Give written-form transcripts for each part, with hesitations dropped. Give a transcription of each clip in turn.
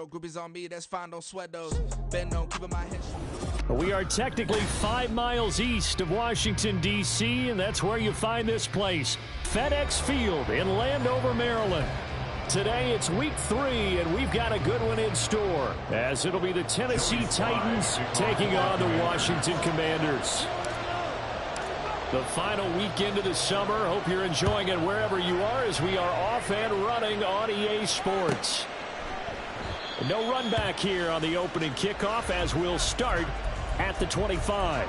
though. Groupies on me, that's fine, don't sweat those. Bend on, keeping my head. We are technically 5 miles east of Washington, D.C., and that's where you find this place, FedEx Field in Landover, Maryland. Today it's week 3, and we've got a good one in store, as it'll be the Tennessee Titans taking on the Washington Commanders. The final weekend of the summer. Hope you're enjoying it wherever you are, as we are off and running on EA Sports. No run back here on the opening kickoff, as we'll start at the 25.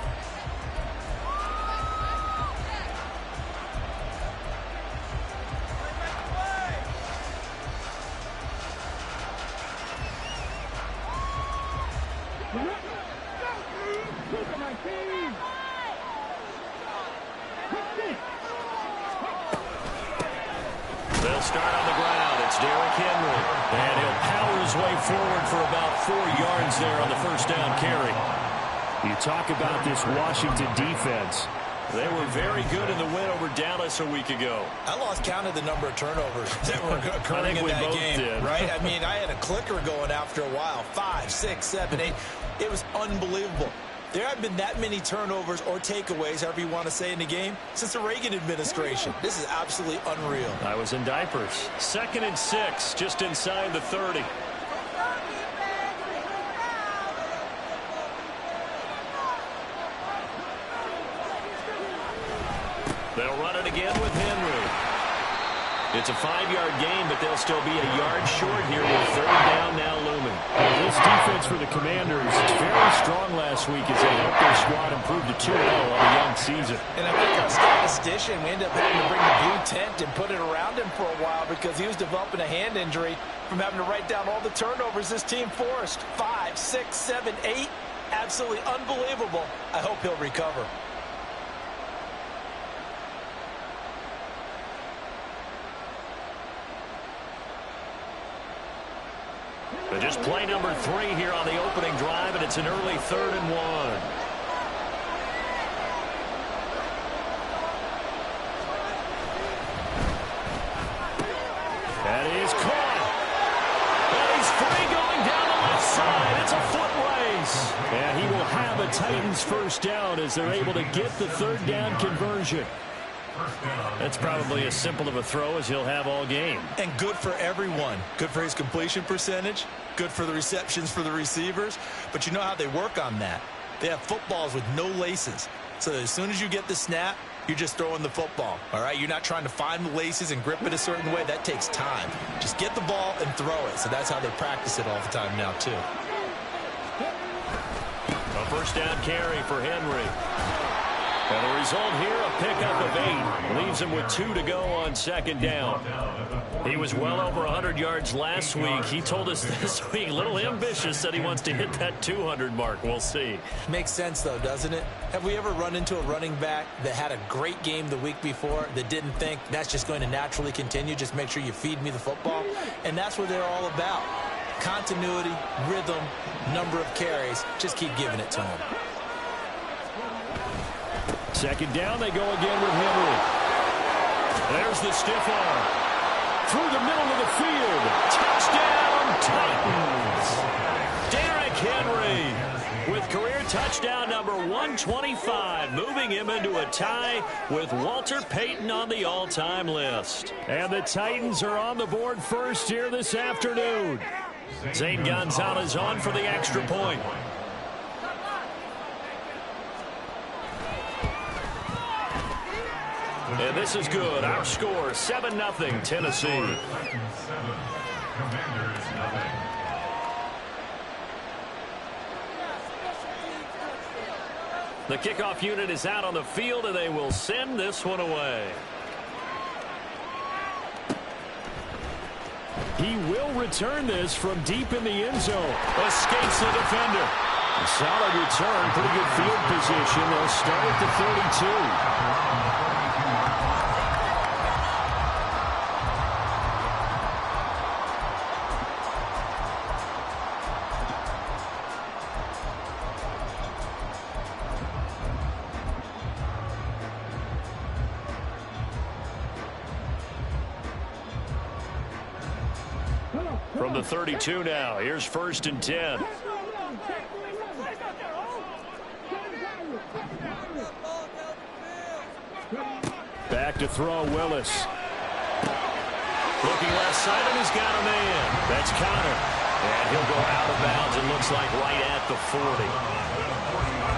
They'll start on the ground. It's Derrick Henry. And he'll power his way forward for about 4 yards there on the first down carry. You talk about this Washington defense. They were very good in the win over Dallas a week ago. I lost count of the number of turnovers that were occurring in that game. Right? I mean, I had a clicker going after a while. 5, 6, 7, 8. It was unbelievable. There haven't been that many turnovers or takeaways, however you want to say, in the game since the Reagan administration. This is absolutely unreal. I was in diapers. 2nd and 6, just inside the 30. They'll run it again with Henry. It's a 5-yard gain, but they'll still be a yard short here with 3rd down now looming. This defense for the Commanders is very strong last week as they helped their squad improve to 2-0 on the young season. And I think our statistician, we ended up having to bring the blue tent and put it around him for a while because he was developing a hand injury from having to write down all the turnovers this team forced. 5, 6, 7, 8. Absolutely unbelievable. I hope he'll recover. But just play number 3 here on the opening drive, and it's an early 3rd and 1. That is caught. And he's free going down the left side. It's a foot race. And he will have a Titans first down as they're able to get the 3rd down conversion. That's probably as simple of a throw as he'll have all game. And good for everyone. Good for his completion percentage. Good for the receptions for the receivers. But you know how they work on that. They have footballs with no laces. So as soon as you get the snap, you're just throwing the football. All right? You're not trying to find the laces and grip it a certain way. That takes time. Just get the ball and throw it. So that's how they practice it all the time now, too. A first down carry for Henry. And the result here, a pickup of 8. Leaves him with 2 to go on 2nd down. He was well over 100 yards last week. He told us this week, a little ambitious, said he wants to hit that 200 mark. We'll see. Makes sense, though, doesn't it? Have we ever run into a running back that had a great game the week before that didn't think that's just going to naturally continue? Just make sure you feed me the football. And that's what they're all about. Continuity, rhythm, number of carries. Just keep giving it to him. 2nd down, they go again with Henry. There's the stiff arm. Through the middle of the field. Touchdown, Titans. Derrick Henry with career touchdown number 125, moving him into a tie with Walter Payton on the all-time list. And the Titans are on the board first here this afternoon. Zane Gonzalez on for the extra point. And this is good. Our score, 7-0 Tennessee. The kickoff unit is out on the field, and they will send this one away. He will return this from deep in the end zone. Escapes the defender. A solid return, pretty good field position. They'll start at the 32. From the 32 now. Here's 1st and 10. Back to throw, Willis. Looking left side, and he's got a man. That's Connor. And he'll go out of bounds, it looks like, right at the 40.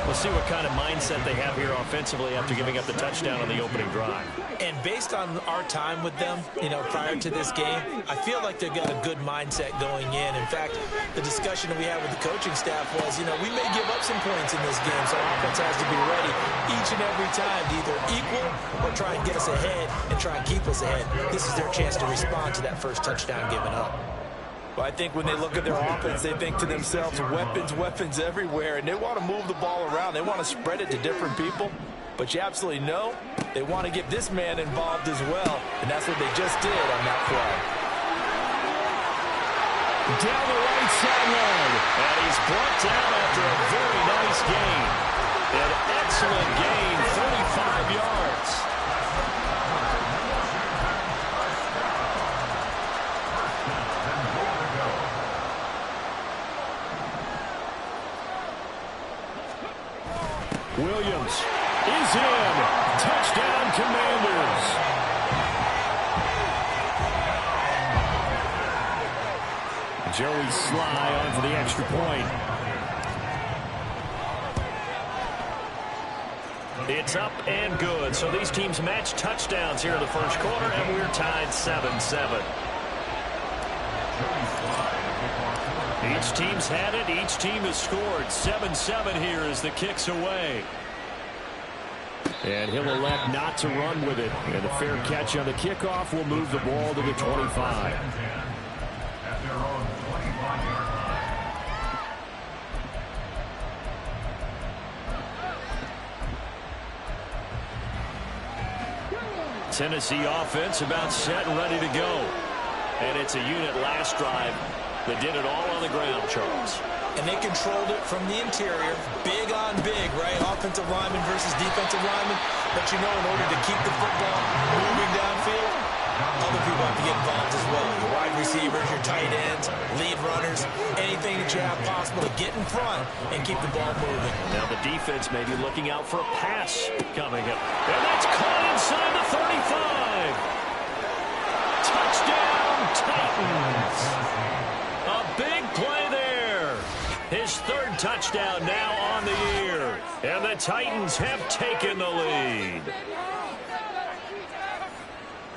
We'll see what kind of mindset they have here offensively after giving up the touchdown on the opening drive. And based on our time with them, prior to this game, I feel like they've got a good mindset going in. In fact, the discussion that we had with the coaching staff was, we may give up some points in this game, so our offense has to be ready each and every time to either equal or try and get us ahead and try and keep us ahead. This is their chance to respond to that first touchdown given up. Well, I think when they look at their offense, they think to themselves, weapons everywhere, and they want to move the ball around. They want to spread it to different people, but you absolutely know they want to get this man involved as well, and that's what they just did on that play. Down the right sideline, and he's brought down after a very nice gain. An excellent gain, 35 yards. Williams is in. Touchdown, Commanders. Joey Sly on for the extra point. It's up and good. So these teams match touchdowns here in the first quarter, and we're tied 7-7. Each team's had it. Each team has scored. 7-7 here as the kick's away. And he'll elect not to run with it. And a fair catch on the kickoff will move the ball to the 25. Tennessee offense about set and ready to go. And it's a unit last drive that did it all on the ground, Charles. And they controlled it from the interior, big on big, right? Offensive lineman versus defensive lineman. But in order to keep the football moving downfield, other people have to get involved as well. Your wide receivers, your tight ends, lead runners, anything that you have possible to get in front and keep the ball moving. Now the defense may be looking out for a pass coming up. And that's caught inside the 35. Touchdown, Titans. A big play there. His third touchdown now on the year. And the Titans have taken the lead.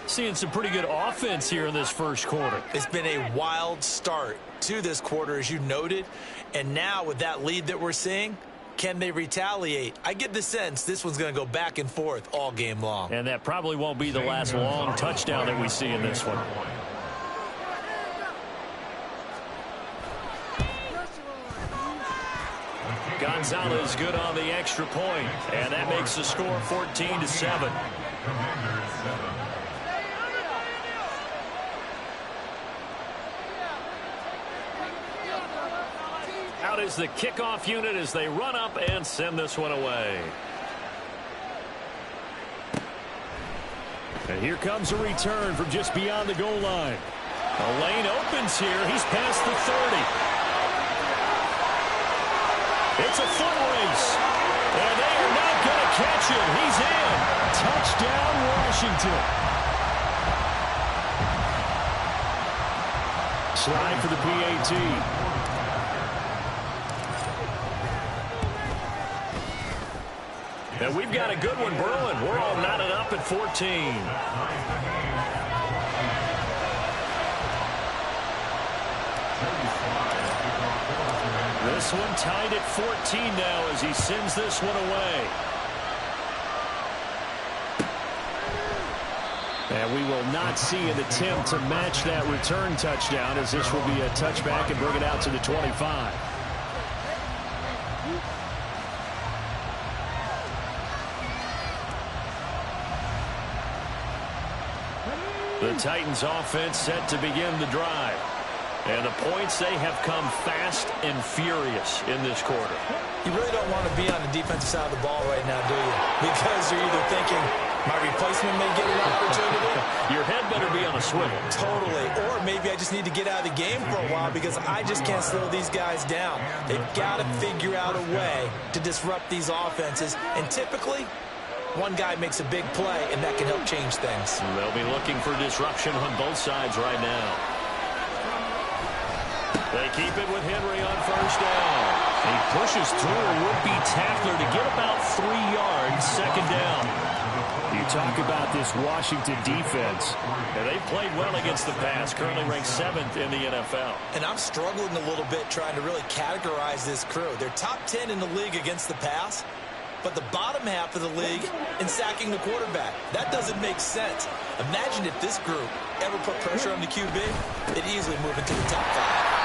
Seeing some pretty good offense here in this first quarter. It's been a wild start to this quarter, as you noted. And now with that lead that we're seeing, can they retaliate? I get the sense this one's going to go back and forth all game long. And that probably won't be the last long touchdown that we see in this one. Gonzalez good on the extra point, and that makes the score 14-7. Out is the kickoff unit as they run up and send this one away. And here comes a return from just beyond the goal line. A lane opens here. He's past the 30. It's a foot race, and they are not going to catch him. He's in. Touchdown, Washington. Slide for the PAT. And we've got a good one brewing. We're all knotted up at 14. This one tied at 14 now as he sends this one away. And we will not see an attempt to match that return touchdown, as this will be a touchback and bring it out to the 25. The Titans offense set to begin the drive. And the points, they have come fast and furious in this quarter. You really don't want to be on the defensive side of the ball right now, do you? Because you're either thinking, My replacement may get an opportunity. Your head better be on a swivel. Totally. Or maybe I just need to get out of the game for a while because I just can't slow these guys down. They've got to figure out a way to disrupt these offenses. And typically, one guy makes a big play, and that can help change things. They'll be looking for disruption on both sides right now. They keep it with Henry on first down. He pushes through a would-be tackler to get about 3 yards, second down. You talk about this Washington defense, and they've played well against the pass, currently ranked 7th in the NFL. And I'm struggling a little bit trying to really categorize this crew. They're top 10 in the league against the pass, but the bottom half of the league in sacking the quarterback. That doesn't make sense. Imagine if this group ever put pressure on the QB, they'd easily move into the top 5.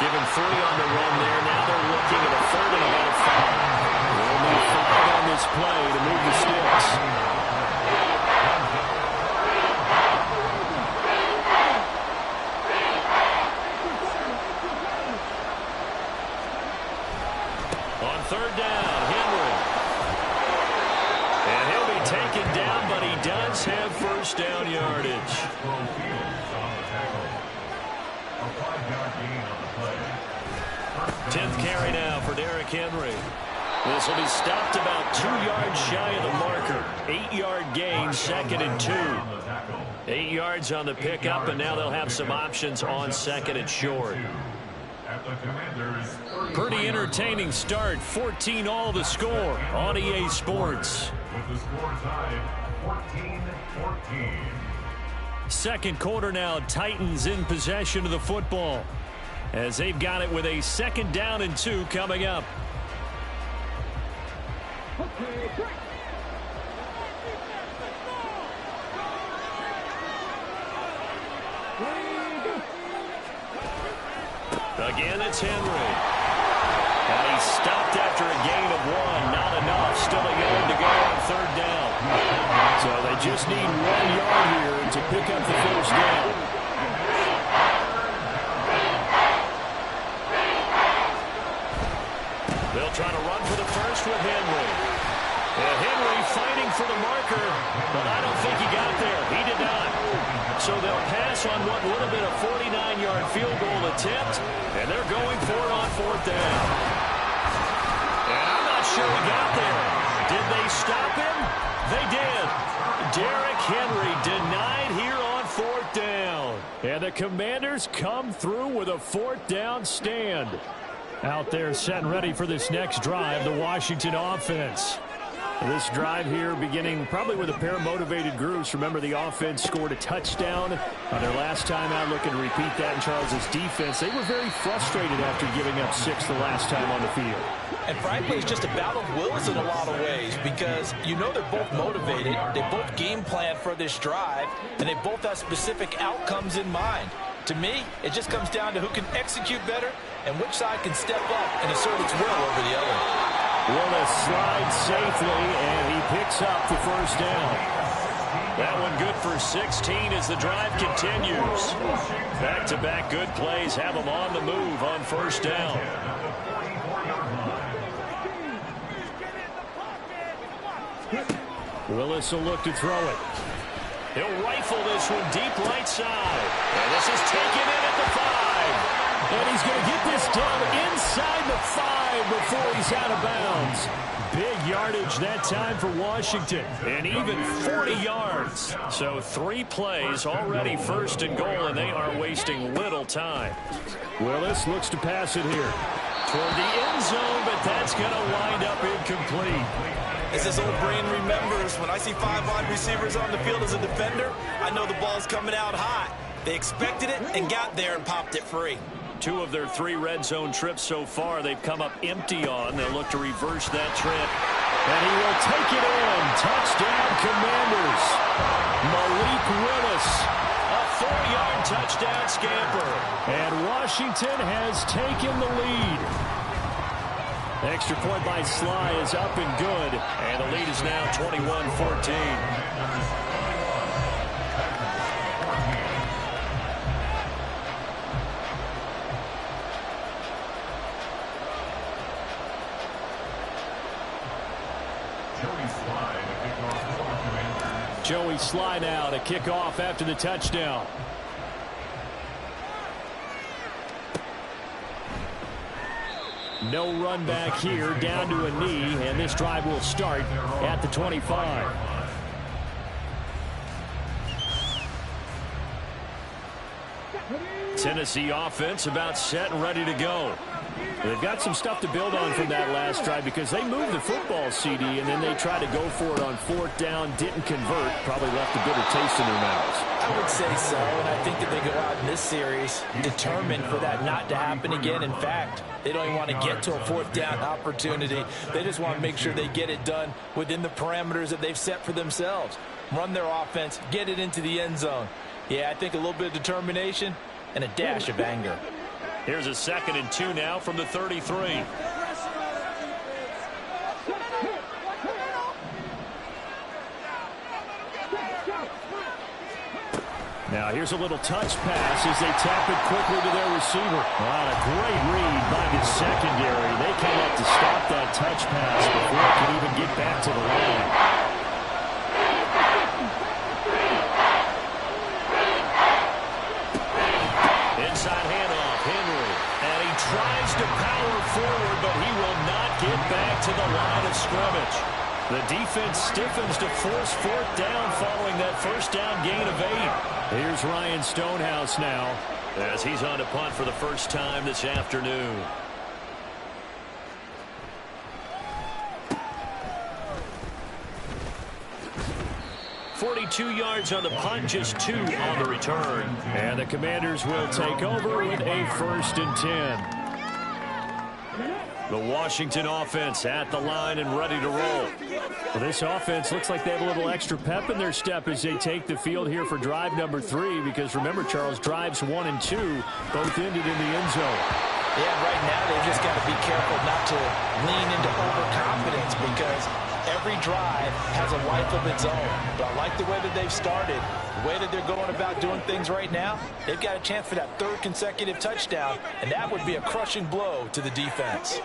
Given 3 on the run there. Now they're looking at a 3rd and about 5. They'll need 5 on this play to move the sticks. On 3rd down, Henry. And he'll be taken down, but he does have first down yardage. 10th carry now for Derrick Henry. This will be stopped about 2 yards shy of the marker. 8-yard gain, 2nd and 2. 8 yards on the pickup, and now they'll have some options on 2nd and short. Pretty entertaining start. 14 all the score on EA Sports. Second quarter now, Titans in possession of the football, as they've got it with a 2nd down and 2 coming up. Again, it's Henry. And he's stopped after a gain of 1. Not enough. Still a yard to go on 3rd down. So they just need 1 yard here to pick up the first down. They'll try to run for the first with Henry. And Henry fighting for the marker, but I don't think he got there. He did not. So they'll pass on what would have been a 49-yard field goal attempt, and they're going for it on 4th down. And I'm not sure he got there. Did they stop him? They did. Derrick Henry denied here on 4th down. And the Commanders come through with a 4th down stand. Out there set and ready for this next drive, the Washington offense. This drive here beginning probably with a pair of motivated groups. Remember, the offense scored a touchdown on their last time out. Looking to repeat that in Charles's defense. They were very frustrated after giving up 6 the last time on the field. And frankly, it's just a battle of wills in a lot of ways because you know they're both motivated. They both game plan for this drive, and they both have specific outcomes in mind. To me, it just comes down to who can execute better and which side can step up and assert its will over the other. Willis slides safely, and he picks up the first down. That one good for 16 as the drive continues. Back-to-back good plays have them on the move on first down. Willis will look to throw it. He'll rifle this one deep right side. And this is taken in at the 5. And he's going to get this done inside the 5 before he's out of bounds. Big yardage that time for Washington. And even 40 yards. So 3 plays already 1st and goal, and they are wasting little time. Willis looks to pass it here toward the end zone, but that's going to wind up incomplete. As his old brain remembers, when I see 5 wide receivers on the field as a defender, I know the ball's coming out hot. They expected it and got there and popped it free. 2 of their 3 red zone trips so far, they've come up empty on. They'll look to reverse that trip. And he will take it in. Touchdown, Commanders. Malik Willis. A 4-yard touchdown scamper. And Washington has taken the lead. Extra point by Sly is up and good. And the lead is now 21-14. Joey Sly now to kick off after the touchdown. No run back here, down to a knee, and this drive will start at the 25. Tennessee offense about set and ready to go. They've got some stuff to build on from that last drive because they moved the football, CD, and then they tried to go for it on fourth down, didn't convert, probably left a bitter taste in their mouths. I would say so, and I think that they go out in this series determined for that not to happen again. In fact, they don't even want to get to a fourth down opportunity. They just want to make sure they get it done within the parameters that they've set for themselves. Run their offense, get it into the end zone. Yeah, I think a little bit of determination and a dash of anger. Here's a 2nd and 2 now from the 33. Now here's a little touch pass as they tap it quickly to their receiver. Wow, a great read by the secondary. They came up to stop that touch pass before it could even get back to the line. Inside handoff, Henry. And he tries to power forward, but he will not get back to the line of scrimmage. The defense stiffens to force fourth down following that first down gain of 8. Here's Ryan Stonehouse now as he's on to punt for the first time this afternoon. 42 yards on the punt, just 2 on the return. And the Commanders will take over with a 1st and 10. The Washington offense at the line and ready to roll. Well, this offense looks like they have a little extra pep in their step as they take the field here for drive number 3. Because remember, Charles, drives 1 and 2 both ended in the end zone. Yeah, right now they've just got to be careful not to lean into overconfidence because every drive has a life of its own. But I like the way that they've started, the way that they're going about doing things right now. They've got a chance for that 3rd consecutive touchdown, and that would be a crushing blow to the defense.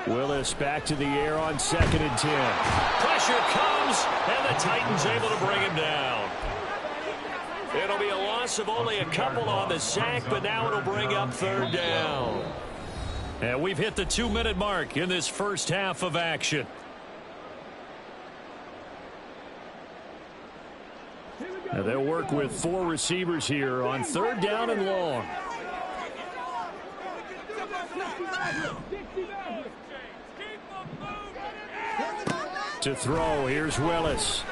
Willis back to the air on 2nd and 10. Pressure comes, and the Titans able to bring him down. It'll be a loss of only a couple on the sack, but now it'll bring up 3rd down. And we've hit the 2-minute mark in this first half of action. Now they'll work with 4 receivers here on 3rd down and long. To throw, here's Willis.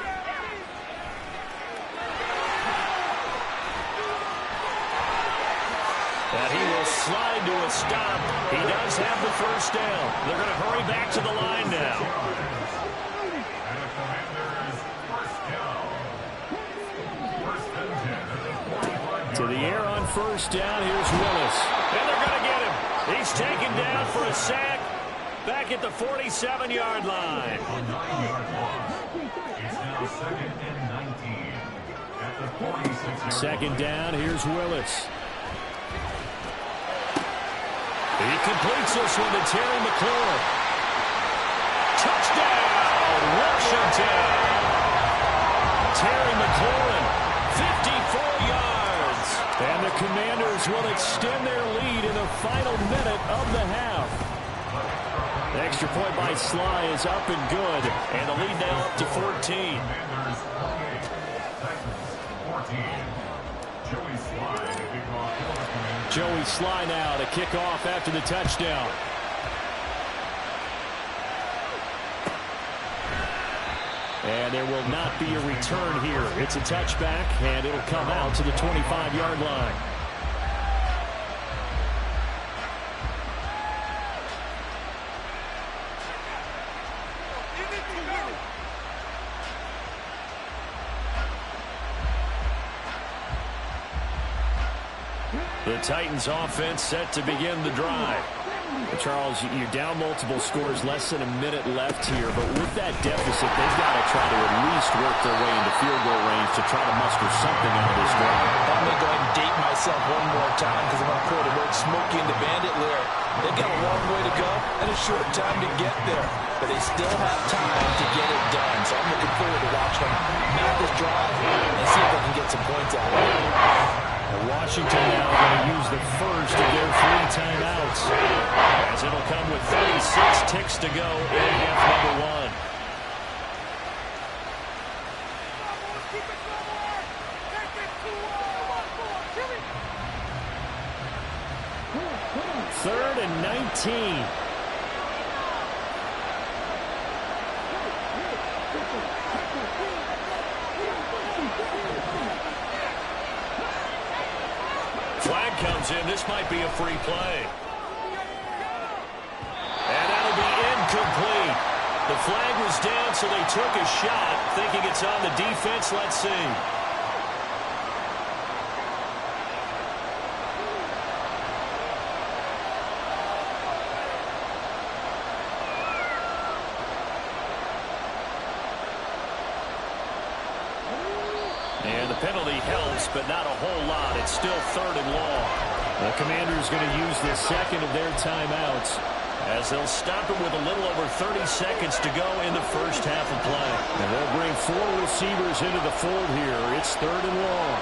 And he will slide to a stop. He does have the first down. They're going to hurry back to the line now. To the air on 1st down. Here's Willis. And they're going to get him. He's taken down for a sack. Back at the 47-yard line. It's now 2nd and 19 at the 46-yard 2nd down. Here's Willis. He completes this one to Terry McLaurin. Touchdown, Washington. Terry McLaurin, 54 yards. And the Commanders will extend their lead in the final minute of the half. The extra point by Sly is up and good. And the lead now up to 14. Joey Sly now to kick off after the touchdown. And there will not be a return here. It's a touchback, and it'll come out to the 25-yard line. The Titans offense set to begin the drive. Charles, you're down multiple scores, less than a minute left here, but with that deficit, they've got to try to at least work their way into field goal range to try to muster something out of this drive. I'm going to go ahead and date myself one more time because I'm going to quote a word smoke talking to Bandit Lear. They've got a long way to go and a short time to get there, but they still have time to get it done. So I'm looking forward to watching them mount this drive and see if they can get some points out of it. Washington now going to use the first of their 3 timeouts, as it'll come with 36 ticks to go in half number 1. Third and 19. Flag comes in. This might be a free play. And that'll be incomplete. The flag was down, so they took a shot, thinking it's on the defense. Let's see. And the penalty helps, but not a whole lot. It's still 3rd and long. The Commanders going to use the second of their timeouts, as they'll stop it with a little over 30 seconds to go in the first half of play. And they'll bring 4 receivers into the fold here. It's 3rd and long.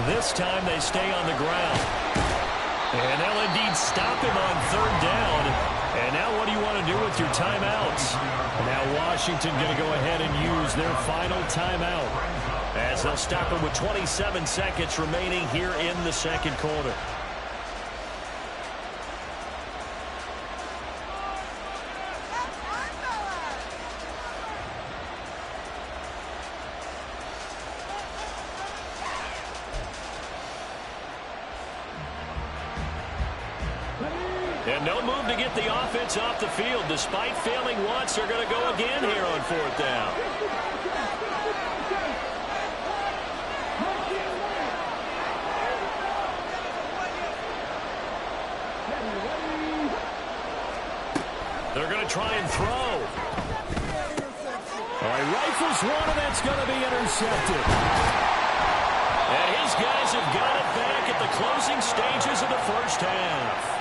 This time they stay on the ground. And they'll indeed stop him on 3rd down. And now what do you want to do with your timeouts? Now Washington going to go ahead and use their final timeout, as they'll stop him with 27 seconds remaining here in the second quarter. And no move to get the offense off the field. Despite failing once, they're going to go again here on 4th down. They're going to try and throw. All right, rifles one, and that's going to be intercepted. And his guys have got it back at the closing stages of the first half.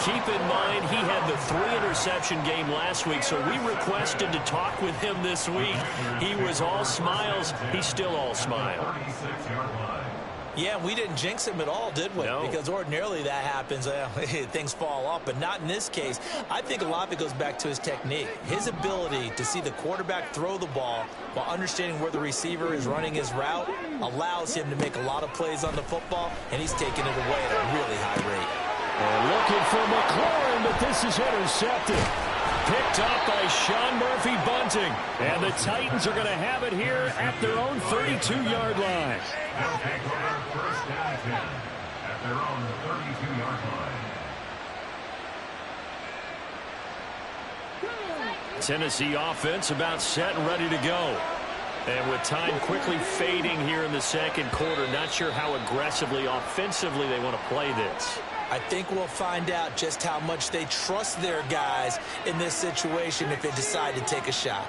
Keep in mind, he had the 3-interception game last week, so we requested to talk with him this week. He was all smiles. He's still all smile. Yeah, we didn't jinx him at all, did we? No. Because ordinarily that happens. Things fall off, but not in this case. I think a lot of it goes back to his technique. His ability to see the quarterback throw the ball while understanding where the receiver is running his route allows him to make a lot of plays on the football, and he's taking it away at a really high rate. And looking for McLaurin, but this is intercepted. Picked up by Sean Murphy Bunting. And the Titans are going to have it here at their own 32-yard line. They'll take over 1st and 10 at their own 32-yard line. Tennessee offense about set and ready to go. And with time quickly fading here in the second quarter, not sure how aggressively, offensively they want to play this. I think we'll find out just how much they trust their guys in this situation if they decide to take a shot.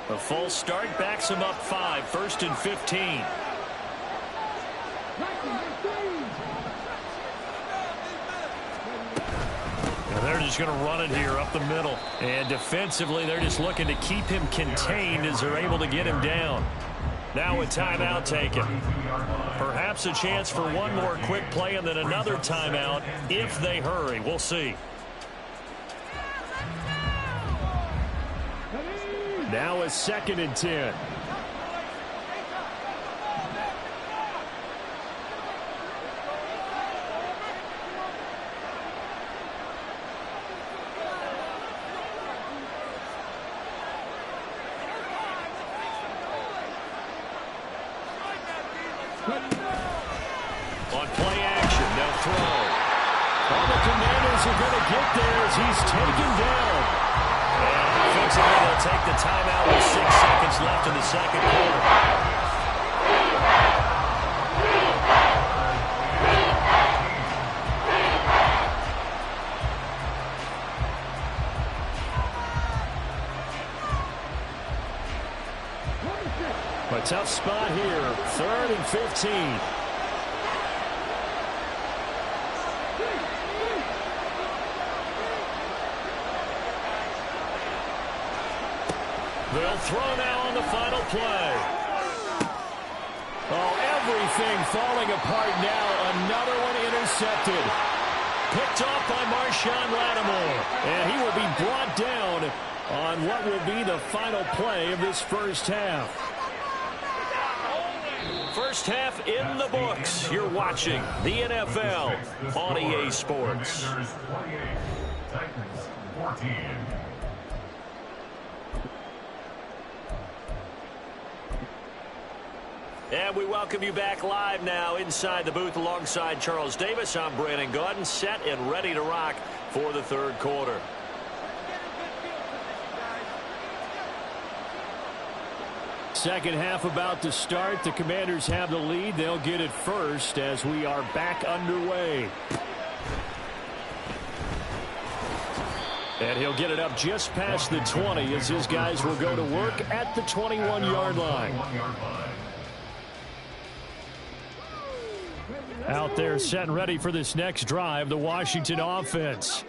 A false start backs him up 5, 1st and 15. They're just going to run it here up the middle. And defensively, they're just looking to keep him contained as they're able to get him down. Now a timeout taken. Perhaps a chance for one more quick play and then another timeout if they hurry. We'll see. Now a 2nd and 10. On play action, they'll throw. All the Commanders are going to get there as he's taken down. And defensively, they'll take the timeout with 6 seconds left in the second quarter. Tough spot here. 3rd and 15. They'll throw now on the final play. Oh, everything falling apart now. Another one intercepted. Picked off by Marshawn Lattimore. And he will be brought down on what will be the final play of this first half. First half in the books. You're watching the NFL on EA Sports. Titans 14. And we welcome you back live now inside the booth alongside Charles Davis. I'm Brandon Gaudin, set and ready to rock for the third quarter. Second half about to start. The Commanders have the lead. They'll get it first as we are back underway. And he'll get it up just past the 20 as his guys will go to work at the 21-yard line. Out there set and ready for this next drive, the Washington offense.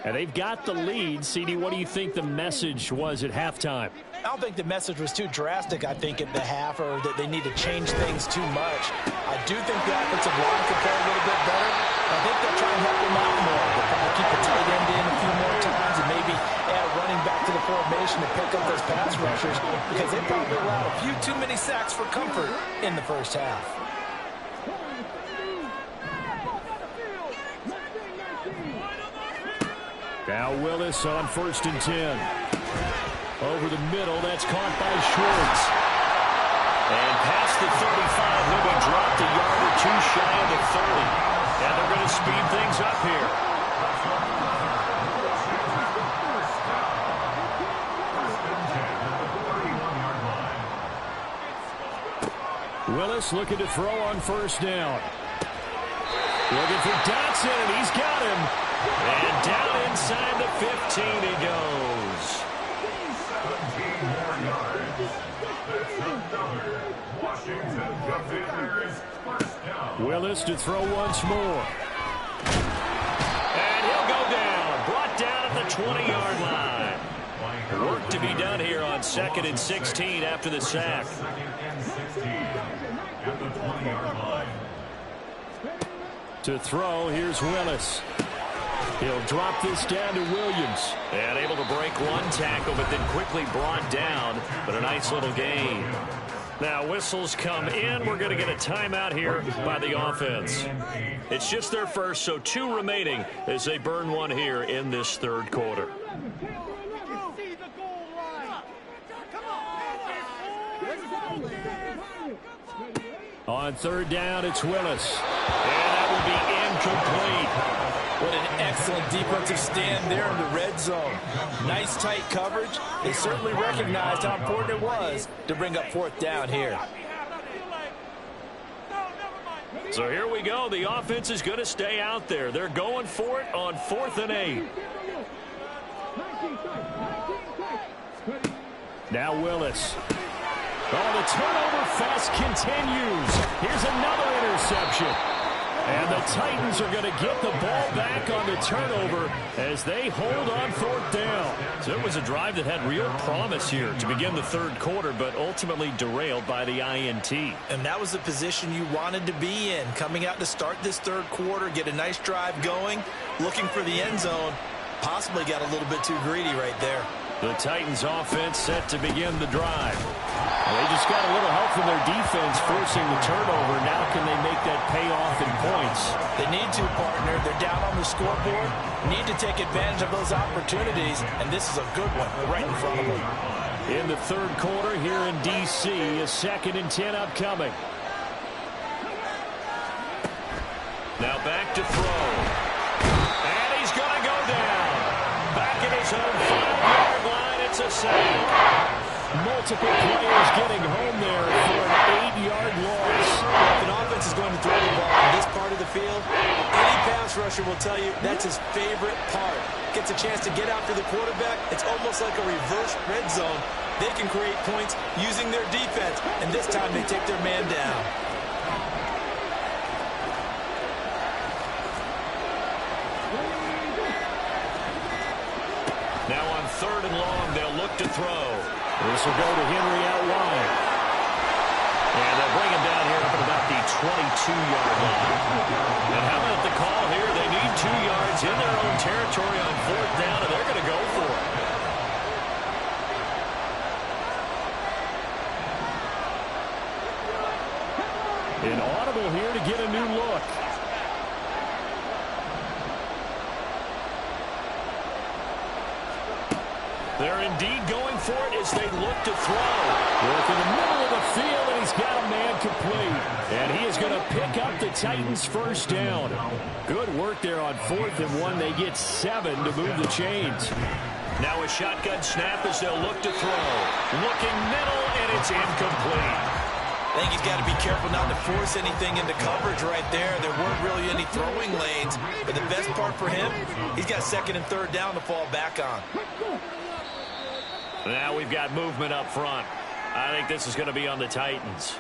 And they've got the lead. CD, what do you think the message was at halftime? I don't think the message was too drastic, I think, at the half, or that they need to change things too much. I do think the offensive line could play a little bit better. I think they'll try and help them out more. They'll probably keep the tight end in a few more times and maybe add a running back to the formation to pick up those pass rushers, because they probably allowed a few too many sacks for comfort in the first half. Now Willis on 1st and 10. Over the middle, that's caught by Schwartz. And past the 35, he'll be dropped a yard or two shy of the 30. And they're going to speed things up here. Willis looking to throw on 1st down. Looking for Dotson, and he's got him. And down inside the 15 he goes. 17 more yards. That's another Washington Commanders first down. Willis to throw once more. And he'll go down. Brought down at the 20-yard line. Work to be done here on 2nd and 16 after the sack. 2nd and 16 at the 20-yard line. To throw, here's Willis. He'll drop this down to Williams. And able to break one tackle, but then quickly brought down. But a nice little gain. Now whistles come in. We're going to get a timeout here by the offense. It's just their first, so 2 remaining as they burn one here in this third quarter. On 3rd down, it's Willis. And that will be incomplete. What an excellent defensive stand there in the red zone. Nice tight coverage. They certainly recognized how important it was to bring up 4th down here. So here we go. The offense is going to stay out there. They're going for it on 4th and 8. Now Willis. Oh, the turnover fest continues. Here's another interception. And the Titans are going to get the ball back on the turnover as they hold on 4th down. So it was a drive that had real promise here to begin the third quarter, but ultimately derailed by the INT. And that was the position you wanted to be in, coming out to start this third quarter, get a nice drive going, looking for the end zone. Possibly got a little bit too greedy right there. The Titans offense set to begin the drive. They just got a little help from their defense forcing the turnover. Now can they make that pay off in points? They need to, partner. They're down on the scoreboard. Need to take advantage of those opportunities, and this is a good one right in front of them. In the third quarter here in D.C., a 2nd and 10 upcoming. Now back to throw. And he's going to go down. Back at his own 5-yard line, it's a sack. Multiple players getting home there for an 8-yard loss. If an offense is going to throw the ball in this part of the field, any pass pass rusher will tell you that's his favorite part. Gets a chance to get after the quarterback. It's almost like a reverse red zone. They can create points using their defense, and this time they take their man down. Now on 3rd and long, they'll look to throw. This will go to Henry out wide. And they'll bring him down here up at about the 22-yard line. And how about the call here? They need 2 yards in their own territory on 4th down, and they're going to go for it. An audible here to get a new look. They're indeed going for it as they look to throw. Work in the middle of the field, and he's got a man complete. And he is going to pick up the Titans' first down. Good work there on 4th and 1. They get 7 to move the chains. Now a shotgun snap as they'll look to throw. Looking middle, and it's incomplete. I think he's got to be careful not to force anything into coverage right there. There weren't really any throwing lanes. But the best part for him, he's got 2nd and 3rd down to fall back on. Now we've got movement up front. I think this is going to be on the Titans.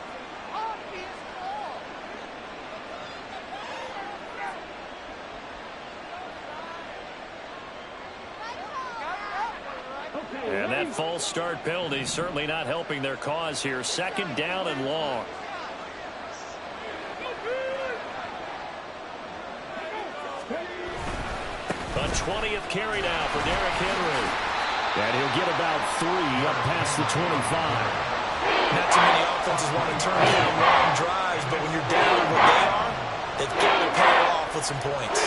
And that false start penalty certainly not helping their cause here. 2nd down and long. A 20th carry now for Derrick Henry. And he'll get about 3 up past the 25. Not too many offenses want to turn down long drives, but when you're down what they are, they've got to pay it off with some points.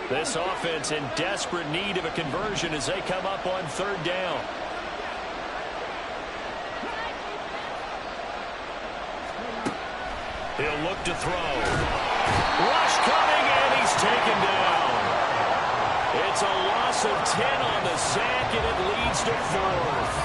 This offense in desperate need of a conversion as they come up on 3rd down. He'll look to throw. Rush coming, and he's taken down. It's a loss of 10 on the sack, and it leads to 4th.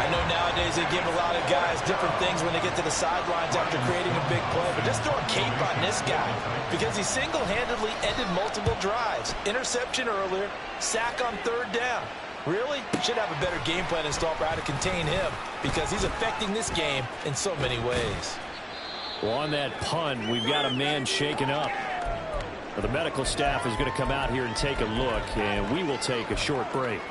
I know nowadays they give a lot of guys different things when they get to the sidelines after creating a big play, but just throw a cape on this guy because he single-handedly ended multiple drives. Interception earlier, sack on 3rd down. Really? Should have a better game plan installed for how to contain him because he's affecting this game in so many ways. Well, on that punt, we've got a man shaken up. Well, the medical staff is going to come out here and take a look, and we will take a short break.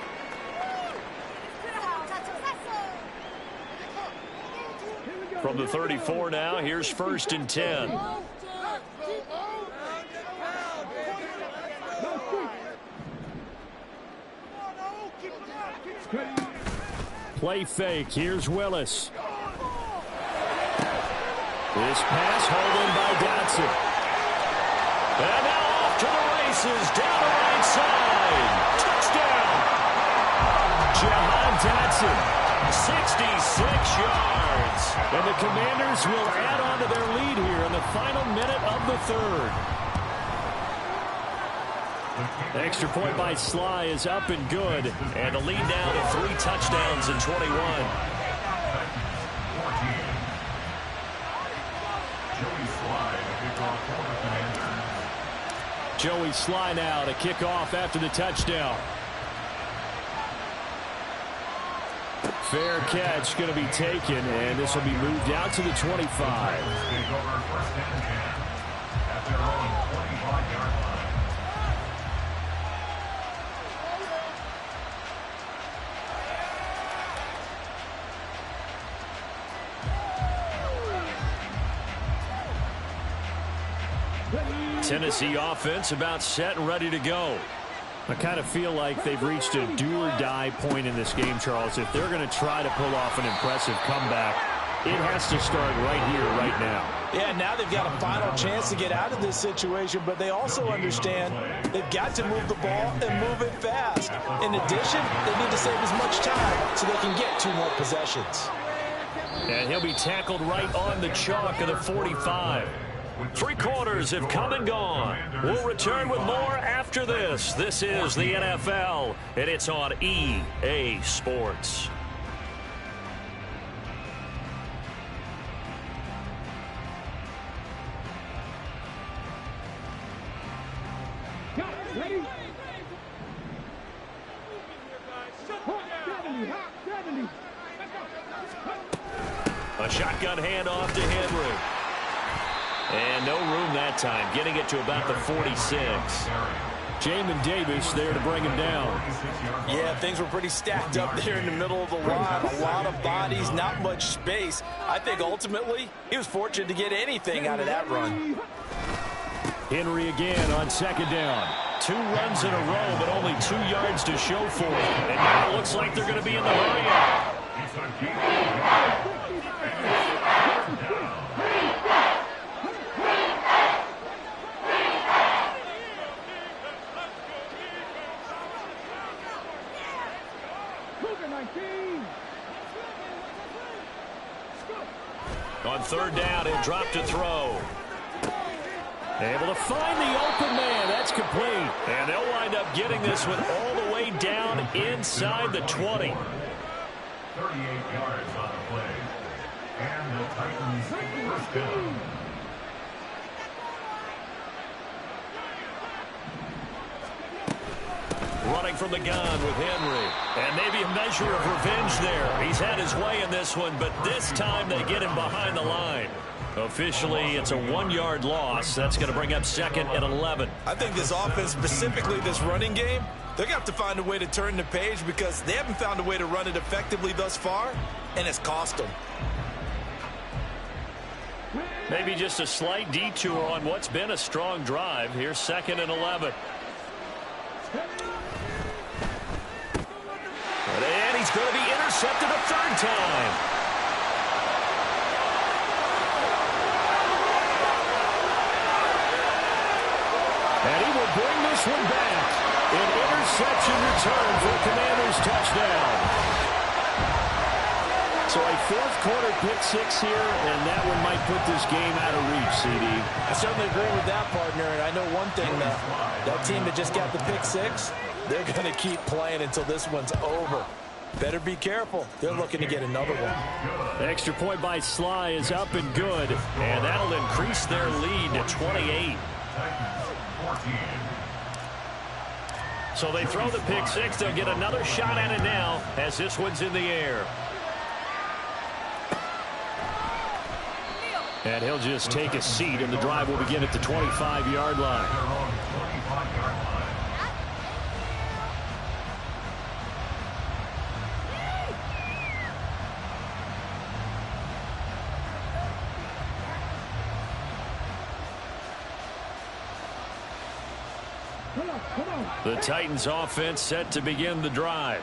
From the 34 now, here's 1st and 10. Play fake. Here's Willis. This pass hauled in by Dotson. And now off to the races, down the right side. Touchdown! Jahan Dotson, 66 yards. And the Commanders will add on to their lead here in the final minute of the 3rd. The extra point by Sly is up and good. And the lead now to 3 touchdowns in 21. Joey Sly now to kick off after the touchdown. Fair catch going to be taken, and this will be moved out to the 25. Tennessee offense about set and ready to go. I kind of feel like they've reached a do-or-die point in this game, Charles. If they're going to try to pull off an impressive comeback, it has to start right here, right now. Yeah, now they've got a final chance to get out of this situation, but they also understand they've got to move the ball and move it fast. In addition, they need to save as much time so they can get 2 more possessions. And he'll be tackled right on the chalk of the 45. 3 quarters have come and gone. We'll return with more after this. This is the NFL, and it's on EA Sports. A shotgun handoff to Henry. And no room that time, getting it to about the 46. Jamin Davis there to bring him down. Yeah, things were pretty stacked up there in the middle of the line. A lot of bodies, not much space. I think ultimately he was fortunate to get anything out of that run. Henry again on second down. 2 runs in a row, but only 2 yards to show for it. And now it looks like they're going to be in the hurry up. On third down, he'll drop to throw. Able to find the open man. That's complete. And they'll wind up getting this one all the way down inside the 20. 38 yards on the play. And the Titans first down. Running from the gun with Henry. And maybe a measure of revenge there. He's had his way in this one, but this time they get him behind the line. Officially, it's a 1-yard loss. That's going to bring up second and 11. I think this offense, specifically this running game, they're going to have to find a way to turn the page because they haven't found a way to run it effectively thus far, and it's cost them. Maybe just a slight detour on what's been a strong drive. Here's second and 11. And he's going to be intercepted a third time. And he will bring this one back. An interception return for a Commanders touchdown. So a fourth-quarter pick-6 here, and that one might put this game out of reach, CD. I certainly agree with that, partner. And I know one thing, that team that just got the pick-6, they're going to keep playing until this one's over. Better be careful. They're looking to get another one. Extra point by Sly is up and good, and that'll increase their lead to 28. So they throw the pick-6. They'll get another shot at it now as this one's in the air. And he'll just take a seat, and the drive will begin at the 25-yard line. The Titans offense set to begin the drive.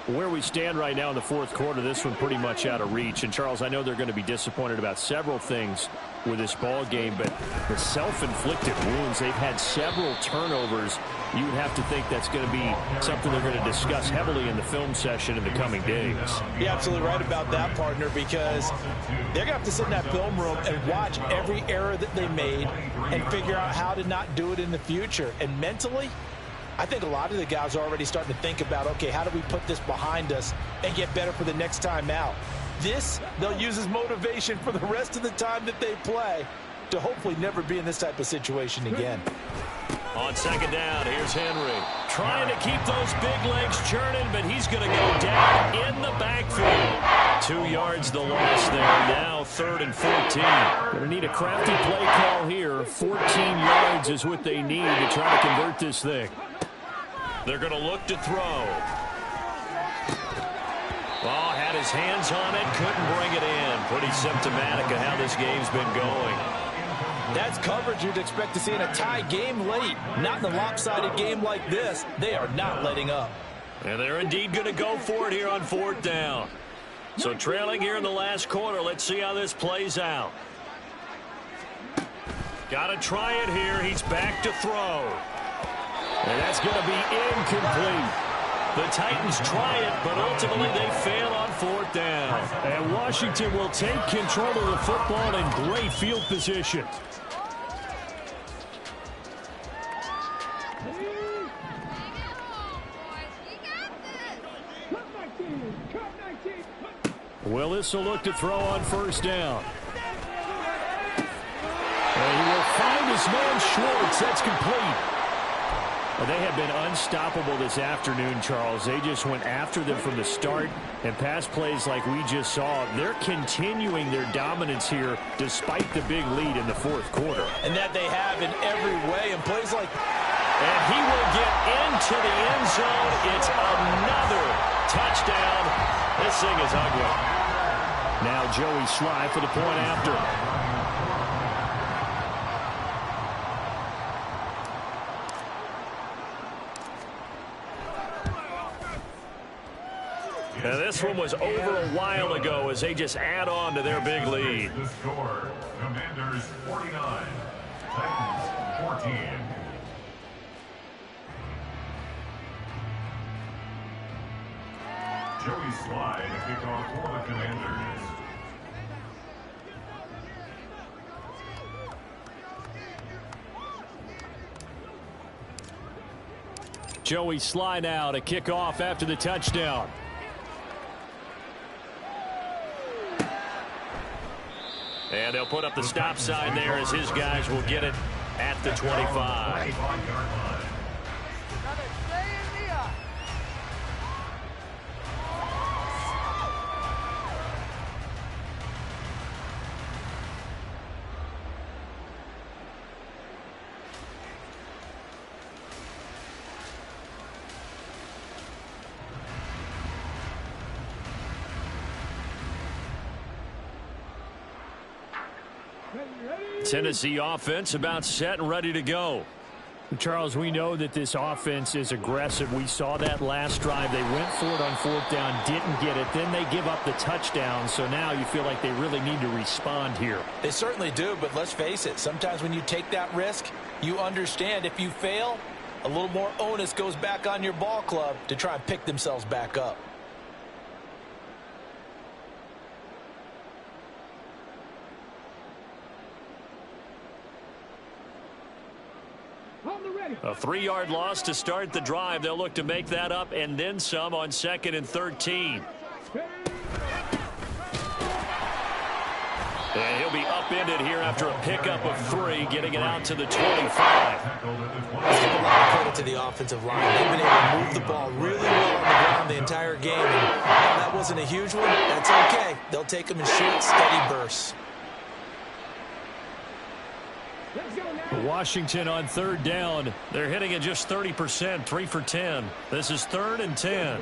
Where we stand right now in the fourth quarter, this one pretty much out of reach. And, Charles, I know they're going to be disappointed about several things with this ball game, but the self-inflicted wounds, they've had several turnovers. You would have to think that's going to be something they're going to discuss heavily in the film session in the coming days. You're absolutely right about that, partner, because they're going to have to sit in that film room and watch every error that they made and figure out how to not do it in the future. And mentally, I think a lot of the guys are already starting to think about, okay, how do we put this behind us and get better for the next time out? This, they'll use as motivation for the rest of the time that they play to hopefully never be in this type of situation again. On second down, here's Henry. Trying to keep those big legs churning, but he's going to go down in the backfield. 2 yards the loss there. Now 3rd and 14. Going to need a crafty play call here. 14 yards is what they need to try to convert this thing. They're going to look to throw. Oh, had his hands on it, couldn't bring it in. Pretty symptomatic of how this game's been going. That's coverage you'd expect to see in a tie game late. Not in a lopsided game like this. They are not letting up. And they're indeed going to go for it here on 4th down. So trailing here in the last quarter. Let's see how this plays out. Got to try it here. He's back to throw. And that's going to be incomplete. The Titans try it, but ultimately they fail on 4th down. And Washington will take control of the football in great field position. Willis will look to throw on 1st down. And he will find his man Schwartz. That's complete. Well, they have been unstoppable this afternoon, Charles. They just went after them from the start, and pass plays like we just saw. They're continuing their dominance here despite the big lead in the fourth quarter. And that they have in every way, and plays like... And he will get into the end zone. It's another touchdown. This thing is ugly. Now Joey Slye for the point after. Now this one was over a while ago as they just add on to their big lead. The score, Commanders 49, Titans 14. Joey Slye to kick off for the Commanders. Joey Slye now to kick off after the touchdown. And they'll put up the stop sign there as his guys will get it at the 25. Tennessee offense about set and ready to go. Charles, we know that this offense is aggressive. We saw that last drive. They went for it on fourth down, didn't get it. Then they give up the touchdown. So now you feel like they really need to respond here. They certainly do, but let's face it. Sometimes when you take that risk, you understand if you fail, a little more onus goes back on your ball club to try and pick themselves back up. A 3-yard loss to start the drive. They'll look to make that up and then some on 2nd and 13. And he'll be upended here after a pickup of 3, getting it out to the 25. Let's give a lot of credit to the offensive line. They've been able to move the ball really well on the ground the entire game. And while that wasn't a huge one, that's okay. They'll take them in short, steady bursts. Washington on 3rd down. They're hitting at just 30%, 3 for 10. This is 3rd and 10.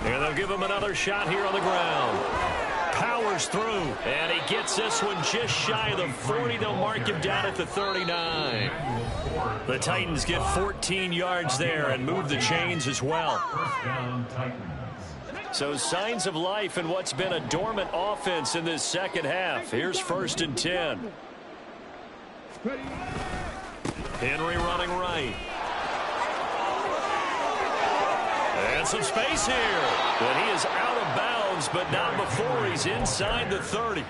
And they'll give him another shot here on the ground. Powers through, and he gets this one just shy of the 40. They'll mark him down at the 39. The Titans get 14 yards there and move the chains as well. First down, Titans. So signs of life in what's been a dormant offense in this second half. Here's 1st and 10. Henry running right. And some space here. But he is out of bounds, but not before he's inside the 30.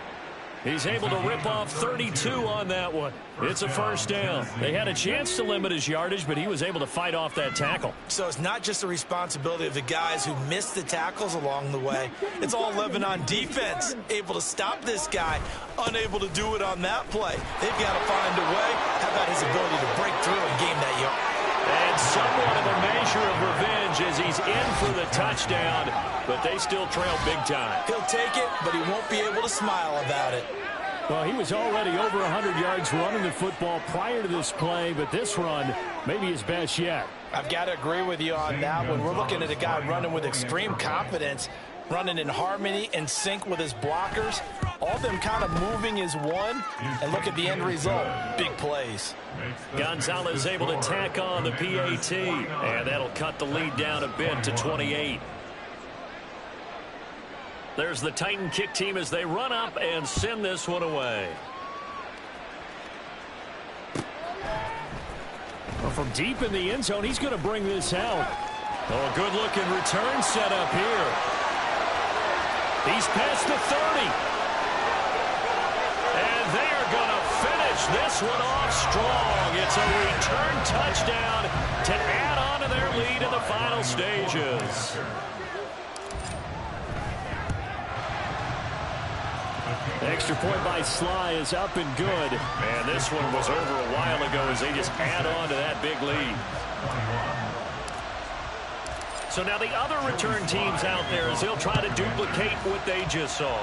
He's able to rip off 32 on that one. It's a 1st down. They had a chance to limit his yardage, but he was able to fight off that tackle. So it's not just the responsibility of the guys who missed the tackles along the way. It's all Lebanon defense, able to stop this guy, unable to do it on that play. They've got to find a way. How about his ability to break through and gain that yard? And somewhat of a measure of revenge as he's in for the touchdown, but they still trail big time. He'll take it, but he won't be able to smile about it. Well, he was already over 100 yards running the football prior to this play, but this run may be his best yet. I've got to agree with you on that one. We're looking at a guy running with extreme confidence, running in harmony and sync with his blockers. All of them kind of moving as one, and look at the end result. Big plays. Gonzalez able to tack on the PAT, and that'll cut the lead down a bit to 28. There's the Titan kick team as they run up and send this one away. Well, from deep in the end zone, he's going to bring this out. Oh, a good-looking return set up here. He's past the 30. And they are going to finish this one off strong. It's a return touchdown to add on to their lead in the final stages. Extra point by Sly is up and good. And this one was over a while ago as they just add on to that big lead. So now the other return teams out there as they'll try to duplicate what they just saw.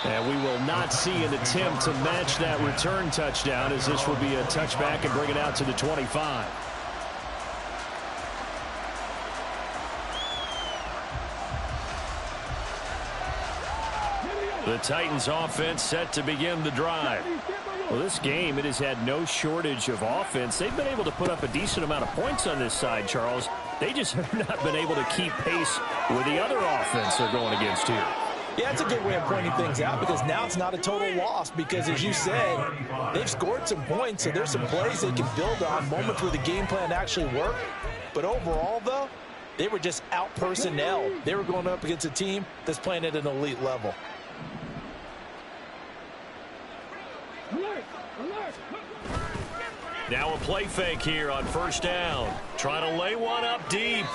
And we will not see an attempt to match that return touchdown, as this will be a touchback and bring it out to the 25. The Titans offense set to begin the drive. Well, this game, it has had no shortage of offense. They've been able to put up a decent amount of points on this side, Charles. They just have not been able to keep pace with the other offense they're going against here. Yeah, that's a good way of pointing things out, because now it's not a total loss, because as you said, they've scored some points, so there's some plays they can build on, moments where the game plan actually worked. But overall, though, they were just out-personnel. They were going up against a team that's playing at an elite level. Now a play fake here on first down. Trying to lay one up deep.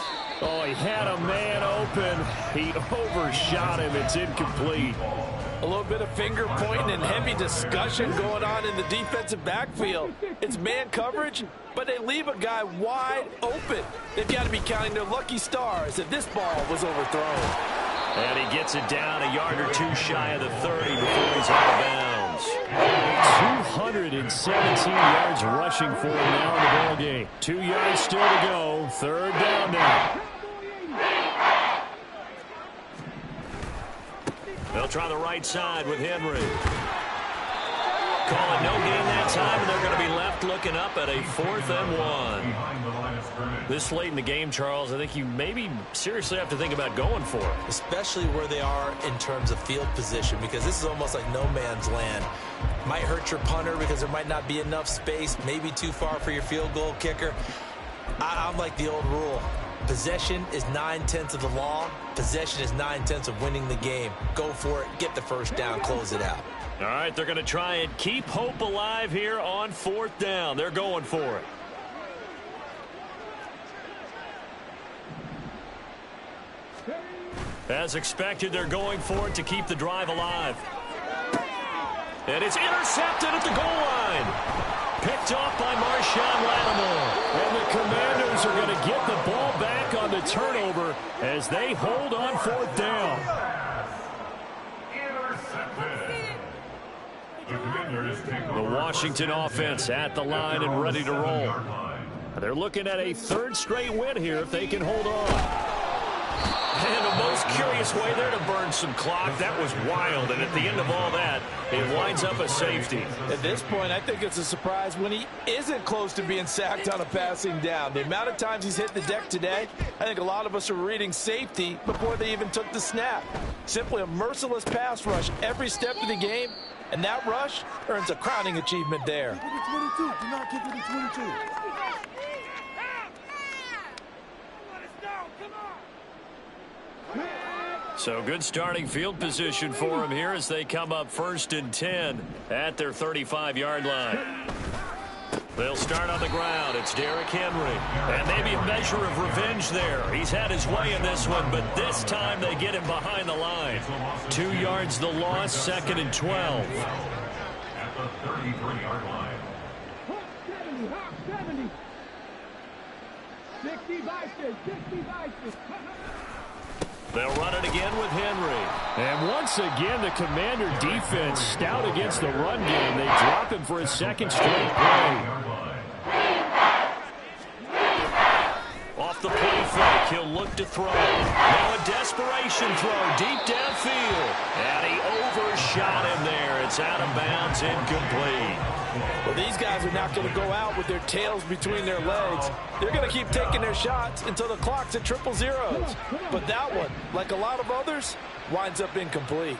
Oh, he had a man open. He overshot him. It's incomplete. A little bit of finger pointing and heavy discussion going on in the defensive backfield. It's man coverage, but they leave a guy wide open. They've got to be counting their lucky stars that this ball was overthrown. And he gets it down a yard or two shy of the 30 before he's out of bounds. 217 yards rushing for him now in the ball game. 2 yards still to go. Third down now. They'll try the right side with Henry. Call it no gain that time, and they're going to be left looking up at a 4th and 1. This late in the game, Charles, I think you maybe seriously have to think about going for it. Especially where they are in terms of field position, because this is almost like no man's land. Might hurt your punter because there might not be enough space, maybe too far for your field goal kicker. I'm like the old rule. Possession is 9/10 of the law. Possession is 9/10 of winning the game. Go for it. Get the first down. Close it out. All right, they're going to try and keep hope alive here on 4th down. They're going for it. As expected, they're going for it to keep the drive alive. And it's intercepted at the goal line. Picked off by Marshawn Lattimore. And the Commanders are going to get the ball back on the turnover as they hold on 4th down. The Washington offense at the line and ready to roll. They're looking at a 3rd straight win here if they can hold on. And the most curious way there to burn some clock. That was wild. And at the end of all that, it winds up a safety. At this point, I think it's a surprise when he isn't close to being sacked on a passing down. The amount of times he's hit the deck today, I think a lot of us are reading safety before they even took the snap. Simply a merciless pass rush every step of the game, and that rush earns a crowning achievement there. Do not get to the 22. So good starting field position for him here as they come up 1st and 10 at their 35-yard line. They'll start on the ground. It's Derrick Henry. And maybe a measure of revenge there. He's had his way in this one, but this time they get him behind the line. 2 yards the loss, 2nd and 12. At the 33-yard line. 70. 60 Vikings. They'll run it again with Henry. And once again, the Commander defense stout against the run game. They drop him for a 2nd straight play. Off the play fake, he'll look to throw. Now a desperation throw deep downfield. And he overshot him there. It's out of bounds, incomplete. Well, these guys are not going to go out with their tails between their legs. They're going to keep taking their shots until the clock's at 000. But that one, like a lot of others, winds up incomplete.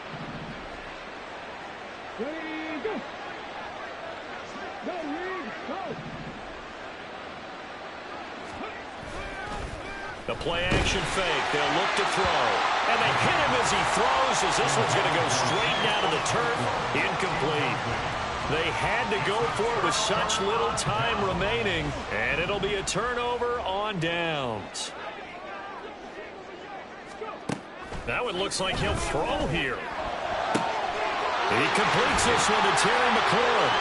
The play action fake. They'll look to throw. And they hit him as he throws, as this one's going to go straight down to the turf. Incomplete. They had to go for it with such little time remaining. And it'll be a turnover on downs. Now it looks like he'll throw here. He completes this one to Terry McLaurin.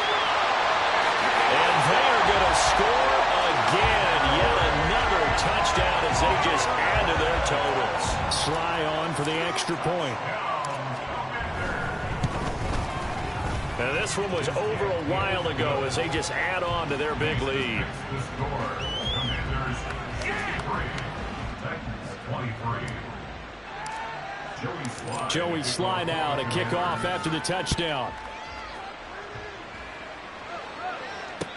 And they're going to score again. Yet another touchdown as they just add to their totals. Sly on for the extra point. Now this one was over a while ago as they just add on to their big lead. The score, Commanders 63, Titans 23. Joey Sly now to kick off after the touchdown.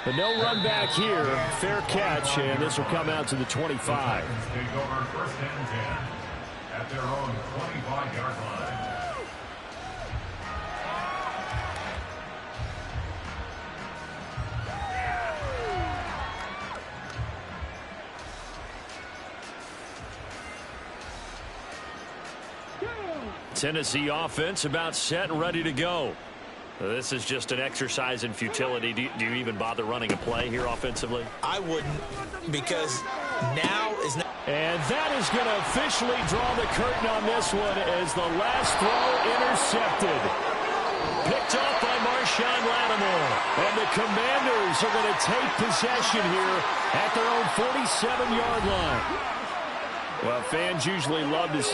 But no run back here. Fair catch, and this will come out to the 25. Titans take over first and 10 at their own 25-yard line. Tennessee offense about set and ready to go. This is just an exercise in futility. Do you even bother running a play here offensively? I wouldn't, because now is not. And that is going to officially draw the curtain on this one as the last throw intercepted. Picked off by Marshawn Lattimore. And the Commanders are going to take possession here at their own 47-yard line. Well, fans usually love to see